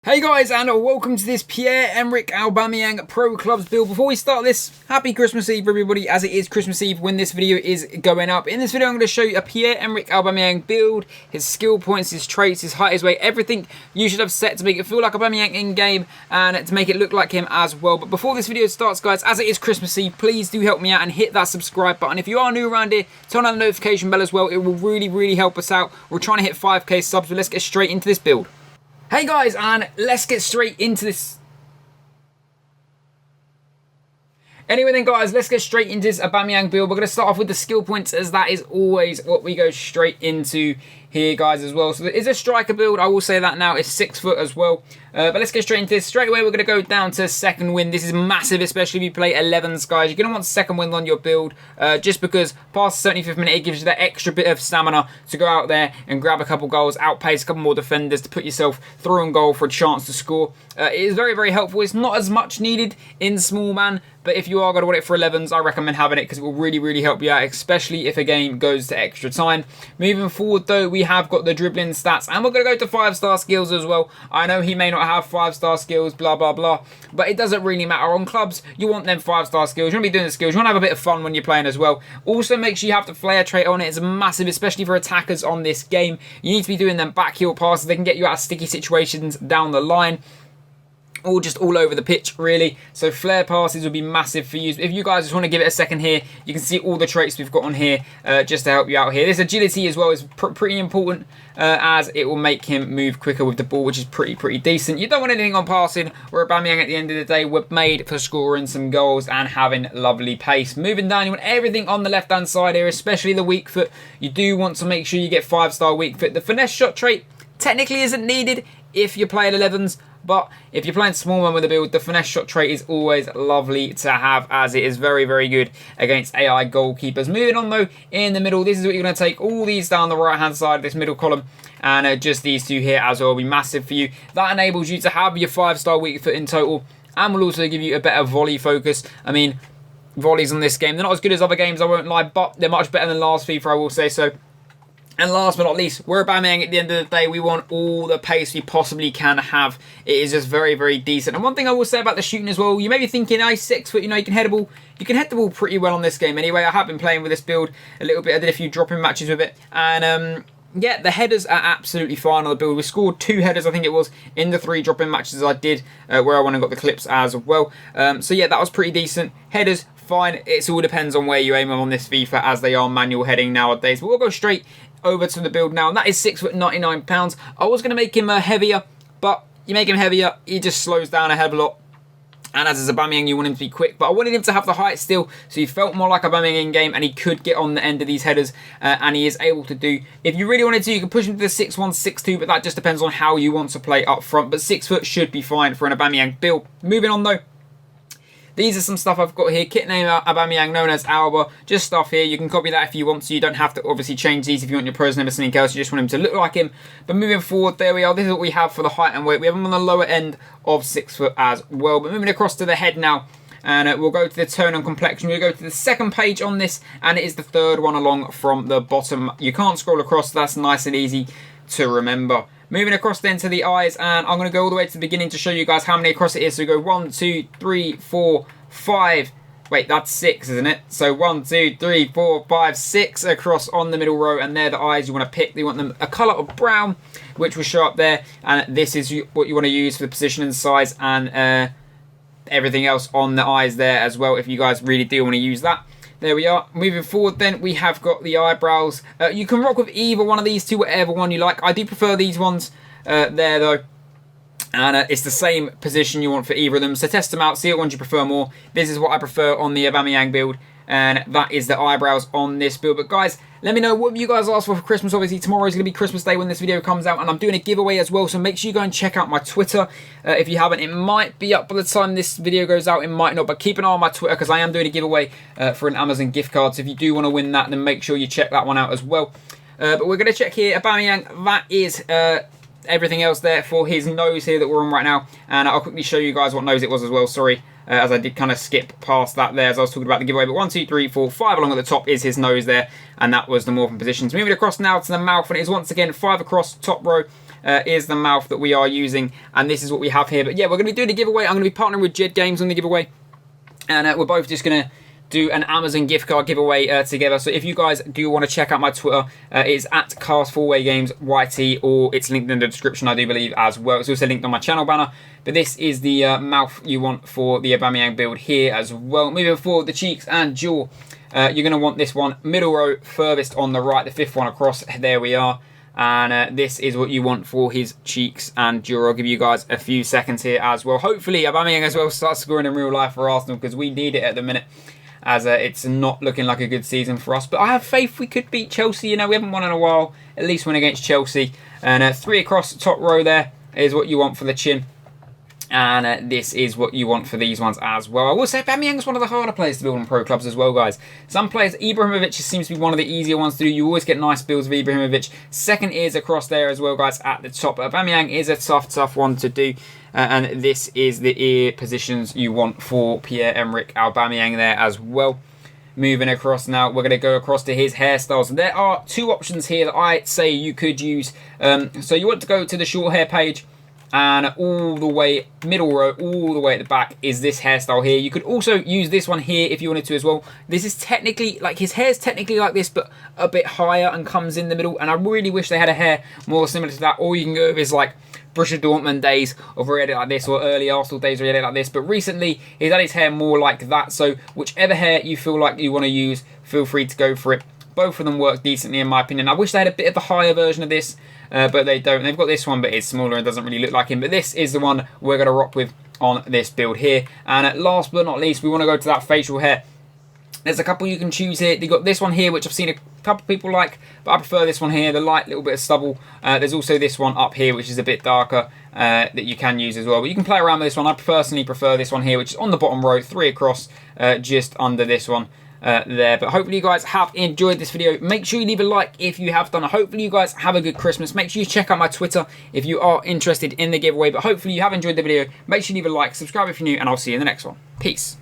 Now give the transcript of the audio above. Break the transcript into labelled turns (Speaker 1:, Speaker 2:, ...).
Speaker 1: Hey guys, and welcome to this Pierre-Emerick Aubameyang Pro Clubs build. Before we start this, happy Christmas Eve everybody, as it is Christmas Eve when this video is going up. In this video I'm going to show you a Pierre-Emerick Aubameyang build, his skill points, his traits, his height, his weight, everything you should have set to make it feel like Aubameyang in-game and to make it look like him as well. But before this video starts guys, as it is Christmas Eve, please do help me out and hit that subscribe button. If you are new around here, turn on the notification bell as well, it will really help us out. We're trying to hit 5k subs, but let's get straight into this build. Hey guys, and let's get straight into this. Anyway then guys, let's get straight into this Aubameyang build. We're going to start off with the skill points, as that is always what we go straight into here guys as well. So there is a striker build, I will say that now, it's 6 foot as well. But let's get straight into this. Straight away we're going to go down to second wind. This is massive, especially if you play 11s guys. You're going to want second wind on your build, just because past the 75th minute it gives you that extra bit of stamina to go out there and grab a couple goals, outpace a couple more defenders to put yourself through on goal for a chance to score. It is very helpful. It's not as much needed in small man, but if you are going to want it for 11s, I recommend having it because it will really help you out, especially if a game goes to extra time. Moving forward though, we have got the dribbling stats, and we're going to go to 5-star skills as well. I know he may not have 5-star skills, blah blah, but it doesn't really matter. On clubs, you want them 5-star skills. You want to be doing the skills. You want to have a bit of fun when you're playing as well. Also, make sure you have the flair trait on it. It's massive, especially for attackers on this game. You need to be doing them back heel passes. They can get you out of sticky situations down the line, or just all over the pitch really. So flare passes would be massive for you. If you guys just want to give it a second here, you can see all the traits we've got on here just to help you out here. This agility as well is pretty important, as it will make him move quicker with the ball, which is pretty decent. You don't want anything on passing, where Aubameyang at the end of the day we're made for scoring some goals and having lovely pace. Moving down, you want everything on the left hand side here, especially the weak foot. You do want to make sure you get 5-star weak foot. The finesse shot trait technically isn't needed if you're playing 11s, but if you're playing small man with a build, the finesse shot trait is always lovely to have, as it is very good against AI goalkeepers. Moving on though, in the middle, this is what you're going to take all these down the right hand side of this middle column, and just these two here as well will be massive for you. That enables you to have your 5-star weak foot in total, and will also give you a better volley focus. I mean, volleys on this game, they're not as good as other games, I won't lie, but they're much better than last FIFA, I will say so. And last but not least, we're Aubameyang at the end of the day. We want all the pace we possibly can have. It is just very decent. And one thing I will say about the shooting as well, you may be thinking, he's 6 foot, you know, you can head the ball pretty well on this game anyway. I have been playing with this build a little bit. I did a few drop-in matches with it. And yeah, the headers are absolutely fine on the build. We scored 2 headers, I think it was, in the 3 drop-in matches I did, where I went and got the clips as well. So yeah, that was pretty decent. Headers, fine. It all depends on where you aim them on this FIFA, as they are manual heading nowadays. But we'll go straight over to the build now, and that is 6 foot 99 pounds. I was going to make him heavier, but you make him heavier, he just slows down a hell of a lot. And as is Aubameyang, you want him to be quick, but I wanted him to have the height still, so he felt more like Aubameyang in game, and he could get on the end of these headers, and he is able to do. If you really wanted to, you can push him to the 6'1", 6'2", but that just depends on how you want to play up front. But 6 foot should be fine for an Aubameyang build. Moving on though, these are some stuff I've got here. Kit name Aubameyang, known as Alba. Just stuff here. You can copy that if you want to. You don't have to obviously change these if you want your pros name or something else. You just want him to look like him. But moving forward, there we are. This is what we have for the height and weight. We have him on the lower end of 6 foot as well. But moving across to the head now, and we'll go to the tone and complexion. We'll go to the second page on this, and it is the third one along from the bottom. You can't scroll across, so that's nice and easy to remember. Moving across then to the eyes, and I'm going to go all the way to the beginning to show you guys how many across it is. So we go 1, 2, 3, 4, 5. Wait, that's 6, isn't it? So 1, 2, 3, 4, 5, 6 across on the middle row, and they're the eyes you want to pick. You want them a colour of brown, which will show up there, and this is what you want to use for the position and size, and everything else on the eyes there as well, if you guys really do want to use that. There we are. Moving forward then, we have got the eyebrows. You can rock with either one of these two, whatever one you like. I do prefer these ones there though. And it's the same position you want for either of them. So test them out, see what ones you prefer more. This is what I prefer on the Aubameyang build, and that is the eyebrows on this build. But guys, let me know what you guys asked for Christmas. Obviously tomorrow is going to be Christmas Day when this video comes out, and I'm doing a giveaway as well, so make sure you go and check out my Twitter if you haven't. It might be up by the time this video goes out, it might not, but keep an eye on my Twitter, because I am doing a giveaway for an Amazon gift card. So if you do want to win that, then make sure you check that one out as well. But we're going to check here, Aubameyang, that is everything else there for his nose here that we're on right now, and I'll quickly show you guys what nose it was as well, sorry, as I did kind of skip past that there as I was talking about the giveaway. But 1, 2, 3, 4, 5 along at the top is his nose there, and that was the morphing positions. Moving across now to the mouth, and it is once again 5 across top row, is the mouth that we are using, and this is what we have here. But yeah, we're going to be doing a giveaway. I'm going to be partnering with Jed Games on the giveaway, and we're both just going to do an Amazon gift card giveaway together. So if you guys do want to check out my Twitter, it's at Cast4Way YT, or it's linked in the description, I do believe, as well. It's also linked on my channel banner. But this is the mouth you want for the Aubameyang build here as well. Moving forward, the cheeks and jaw. You're going to want this one, middle row, furthest on the right, the 5th one across. There we are. And this is what you want for his cheeks and jaw. I'll give you guys a few seconds here as well. Hopefully, Aubameyang as well starts scoring in real life for Arsenal, because we need it at the minute, as it's not looking like a good season for us. But I have faith we could beat Chelsea. You know, we haven't won in a while. At least win against Chelsea. And 3 across the top row there is what you want for the chin. And this is what you want for these ones as well. I will say Aubameyang is one of the harder players to build on pro clubs as well, guys. Some players, Ibrahimovic seems to be one of the easier ones to do. You always get nice builds of Ibrahimovic. 2nd ears across there as well, guys, at the top. Aubameyang is a tough one to do. And this is the ear positions you want for Pierre-Emerick Aubameyang there as well. Moving across now, we're going to go across to his hairstyles. There are 2 options here that I say you could use. So you want to go to the short hair page, and all the way, middle row, all the way at the back is this hairstyle here. You could also use this one here if you wanted to as well. This is technically, like, his hair's technically like this, but a bit higher and comes in the middle. And I really wish they had a hair more similar to that. Or you can go with his, like, Borussia Dortmund days of where he had it like this, or early Arsenal days where he had it like this. But recently, he's had his hair more like that. So whichever hair you feel like you want to use, feel free to go for it. Both of them work decently in my opinion. I wish they had a bit of a higher version of this, but they don't. They've got this one, but it's smaller and doesn't really look like him. But this is the one we're going to rock with on this build here. And last but not least, we want to go to that facial hair. There's a couple you can choose here. You've got this one here, which I've seen a couple people like, but I prefer this one here, the light little bit of stubble. There's also this one up here, which is a bit darker, that you can use as well. But you can play around with this one. I personally prefer this one here, which is on the bottom row, 3 across, just under this one. There. But hopefully you guys have enjoyed this video. Make sure you leave a like if you have done. Hopefully you guys have a good Christmas. Make sure you check out my Twitter if you are interested in the giveaway. But hopefully you have enjoyed the video. Make sure you leave a like, subscribe if you're new, and I'll see you in the next one. Peace.